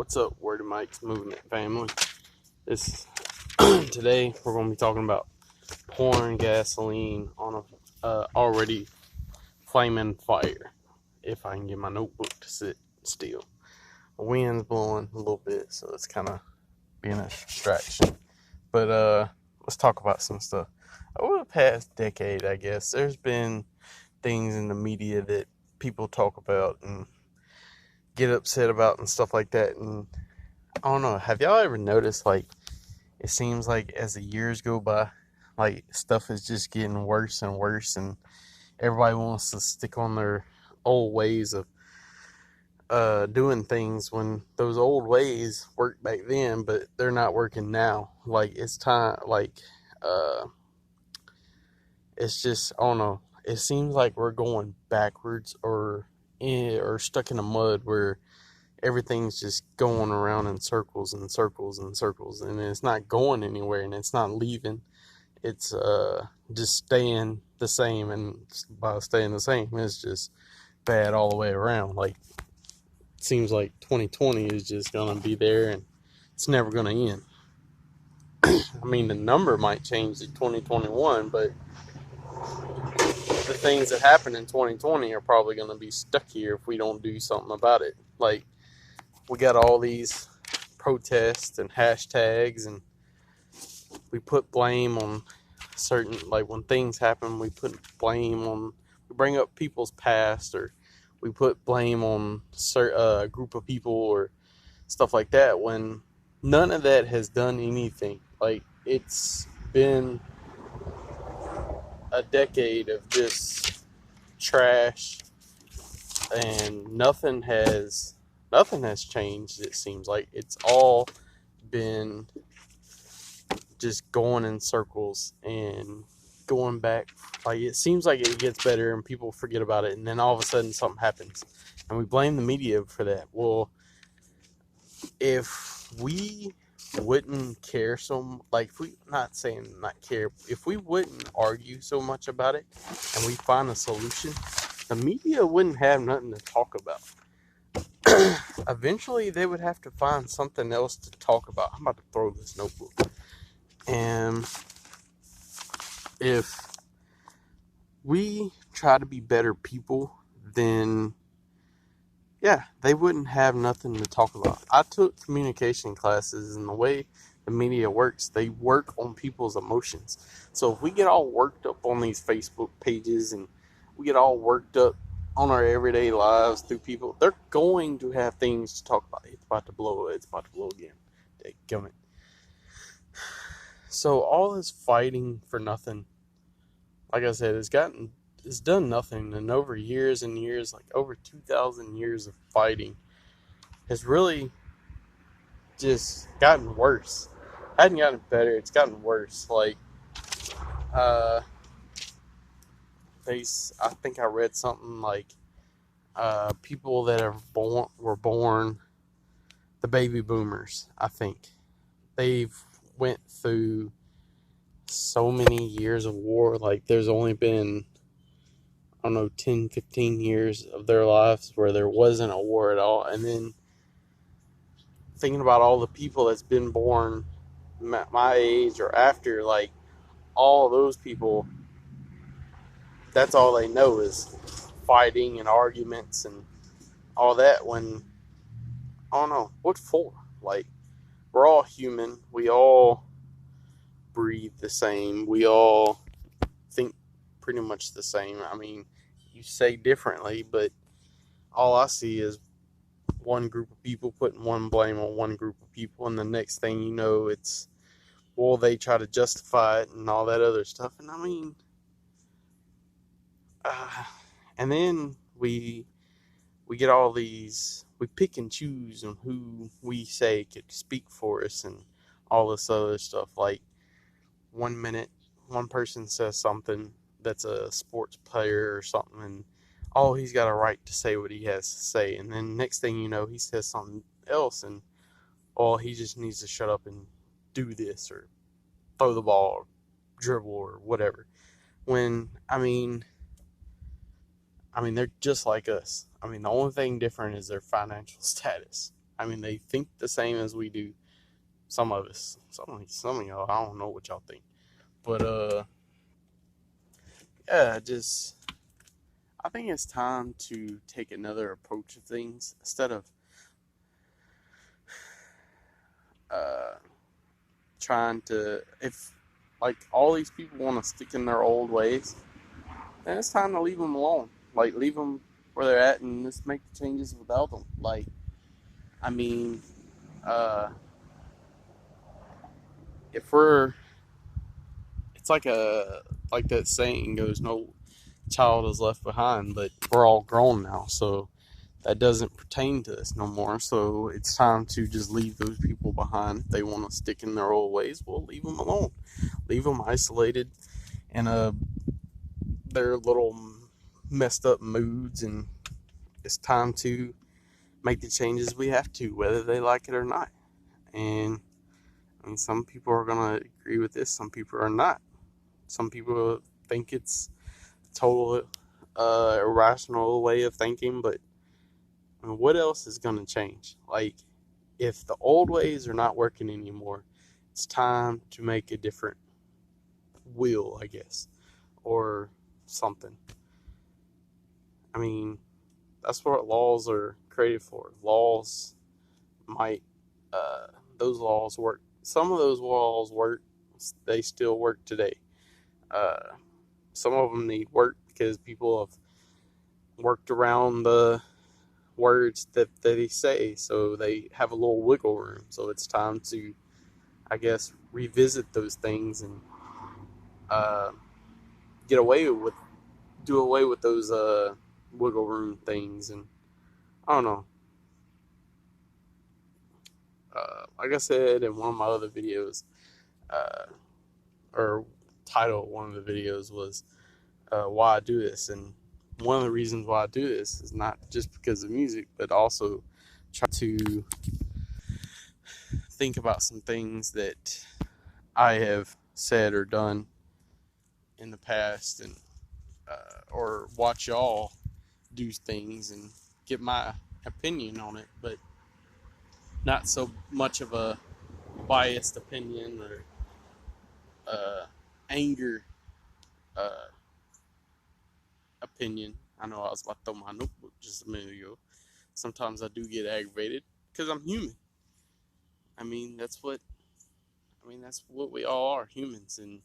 What's up, Word of Mike's Movement family? This Today we're going to be talking about pouring gasoline on a already flaming fire. If I can get my notebook to sit still, the wind's blowing a little bit, so it's kind of being a distraction. But let's talk about some stuff. Over the past decade, I guess there's been things in the media that people talk about and get upset about and stuff like that, and I don't know. Have y'all ever noticed, like, it seems like as the years go by, like, stuff is just getting worse and worse, and everybody wants to stick on their old ways of doing things when those old ways worked back then, but they're not working now. Like, it's time, like, it's just, I don't know. It seems like we're going backwards or stuck in a mud where everything's just going around in circles and circles and circles, and it's not going anywhere, and it's not leaving. It's just staying the same, and by staying the same, it's just bad all the way around. Like, it seems like 2020 is just gonna be there, and it's never gonna end. I mean, the number might change to 2021, but the things that happen in 2020 are probably gonna be stuck here if we don't do something about it. Like, we got all these protests and hashtags, and we put blame on certain, like, when things happen, we bring up people's past, or we put blame on a group of people or stuff like that, when none of that has done anything. Like, it's been a decade of just trash, and nothing has changed. It seems like it's all been just going in circles and going back. Like, it seems like it gets better and people forget about it, and then all of a sudden something happens and we blame the media for that. Well, if we wouldn't care if we wouldn't argue so much about it and we find a solution, the media wouldn't have nothing to talk about. Eventually they would have to find something else to talk about. I'm about to throw this notebook. And if we try to be better people, then yeah, they wouldn't have nothing to talk about. I took communication classes, and the way the media works, they work on people's emotions. So if we get all worked up on these Facebook pages, and we get all worked up on our everyday lives through people, they're going to have things to talk about. It's about to blow again. Dadgummit. So all this fighting for nothing, like I said, it's done nothing. And over years and years, like over 2,000 years of fighting, has really just gotten worse. It hadn't gotten better, it's gotten worse. Like, I think I read something like, people that were born, the baby boomers, I think, they've went through so many years of war. Like, there's only been, I don't know, 10, 15 years of their lives where there wasn't a war at all. And then thinking about all the people that's been born my age or after, like, all those people, that's all they know is fighting and arguments and all that, when, I don't know, what for? Like, we're all human. We all breathe the same. We all think pretty much the same. I mean, you say differently, but all I see is one group of people putting one blame on one group of people, and the next thing you know, it's, well, they try to justify it and all that other stuff. And I mean, and then we get all these, we pick and choose on who we say could speak for us and all this other stuff. Like, one minute one person says something that's a sports player or something, and oh, he's got a right to say what he has to say, and then next thing you know, he says something else, and oh, he just needs to shut up and do this, or throw the ball, or dribble, or whatever. When, I mean, they're just like us. I mean, the only thing different is their financial status. I mean, they think the same as we do. Some of us, some of y'all, I don't know what y'all think, but yeah, just I think it's time to take another approach to things instead of uh, trying to. If like all these people want to stick in their old ways, then it's time to leave them alone. Like leave them where they're at and just make the changes without them. Like I mean, uh, if we're, it's like that saying goes, no child is left behind, but we're all grown now, so that doesn't pertain to us no more. So it's time to just leave those people behind. If they want to stick in their old ways, we'll leave them alone, leave them isolated in their little messed up moods, and it's time to make the changes we have to, whether they like it or not. And I mean, some people are gonna agree with this, some people are not. Some people think it's a total irrational way of thinking, but I mean, what else is gonna change? Like, if the old ways are not working anymore, it's time to make a different wheel, I guess, or something. I mean, that's what laws are created for. Laws might, uh, those laws work. Some of those laws work. They still work today. Uh, some of them need work because people have worked around the words that they say, so they have a little wiggle room. So it's time to, I guess, revisit those things and uh, get away with, do away with those wiggle room things. And I don't know. Like I said in one of my other videos, uh, or title of one of the videos was why I do this, and one of the reasons why I do this is not just because of music, but also try to think about some things that I have said or done in the past, and or watch y'all do things and get my opinion on it, but not so much of a biased opinion or anger uh, opinion. I know I was about to throw my notebook just a minute ago. Sometimes I do get aggravated because I'm human. I mean, that's what that's what we all are, humans. And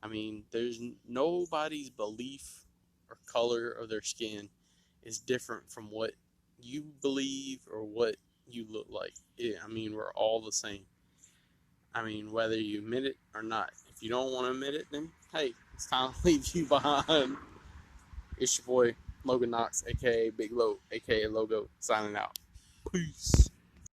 I mean, there's nobody's belief or color of their skin is different from what you believe or what you look like. Yeah, I mean, we're all the same. I mean, whether you admit it or not. If you don't want to admit it, then hey, it's time to leave you behind. It's your boy Logan Knox, aka Big Low, aka Logo, signing out. Peace.